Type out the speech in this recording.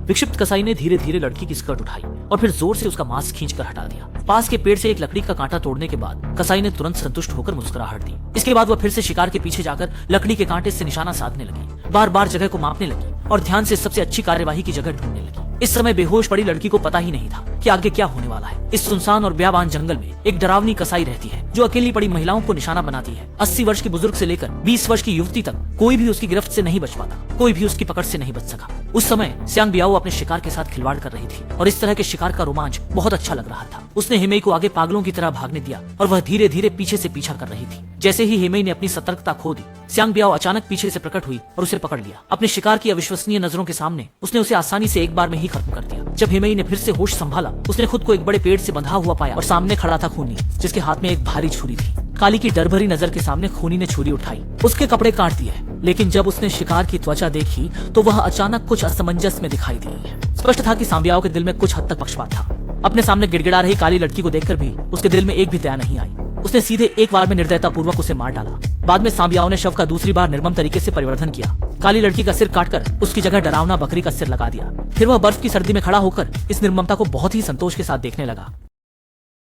विक्षिप्त कसाई ने धीरे धीरे लड़की की स्कर्ट उठाई और फिर जोर से उसका मांस खींचकर हटा दिया। पास के पेड़ से एक लकड़ी का कांटा तोड़ने के बाद कसाई ने तुरंत संतुष्ट होकर मुस्कुराहट दी। इसके बाद वह फिर से शिकार के पीछे जाकर लकड़ी के कांटे से निशाना साधने लगी, बार बार जगह को मापने लगी और ध्यान से सबसे अच्छी कार्यवाही की जगह ढूंढने लगी। इस समय बेहोश पड़ी लड़की को पता ही नहीं था कि आगे क्या होने वाला है। इस सुनसान और बेयाबान जंगल में एक डरावनी कसाई रहती है जो अकेली पड़ी महिलाओं को निशाना बनाती है। 80 वर्ष की बुजुर्ग से लेकर 20 वर्ष की युवती तक कोई भी उसकी गिरफ्त से नहीं बच पाता, कोई भी उसकी पकड़ से नहीं बच सका। उस समय स्यांग बियाओ अपने शिकार के साथ खिलवाड़ कर रही थी और इस तरह के शिकार का रोमांच बहुत अच्छा लग रहा था। उसने हेमेई को आगे पागलों की तरह भागने दिया और वह धीरे धीरे पीछे से पीछा कर रही थी। जैसे ही हेमेई ने अपनी सतर्कता खो दी, स्यांग बियाओ अचानक पीछे से प्रकट हुई और उसे पकड़ लिया। अपने शिकार की अविश्वसनीय नजरों के सामने उसने उसे आसानी से एक बार में ही खत्म कर दिया। जब हेमेई ने फिर से होश संभाला, उसने खुद को एक बड़े पेड़ से बंधा हुआ पाया और सामने खड़ा था खूनी, जिसके हाथ में एक भारी छुरी थी। काली की डर भरी नजर के सामने खूनी ने छुरी उठाई, उसके कपड़े काट दिए, लेकिन जब उसने शिकार की त्वचा देखी तो वह अचानक कुछ असमंजस में दिखाई दी। स्पष्ट था कि सांबियाओ के दिल में कुछ हद तक पक्षपात था। अपने सामने गिड़गिड़ा रही काली लड़की को देखकर भी उसके दिल में एक भी दया नहीं आई। उसने सीधे एक बार में निर्दयता पूर्वक उसे मार डाला। बाद में सांबियाओ ने शव का दूसरी बार निर्मम तरीके से परिवर्धन किया। काली लड़की का सिर काटकर उसकी जगह डरावना बकरी का सिर लगा दिया। फिर वह बर्फ की सर्दी में खड़ा होकर इस निर्ममता को बहुत ही संतोष के साथ देखने लगा।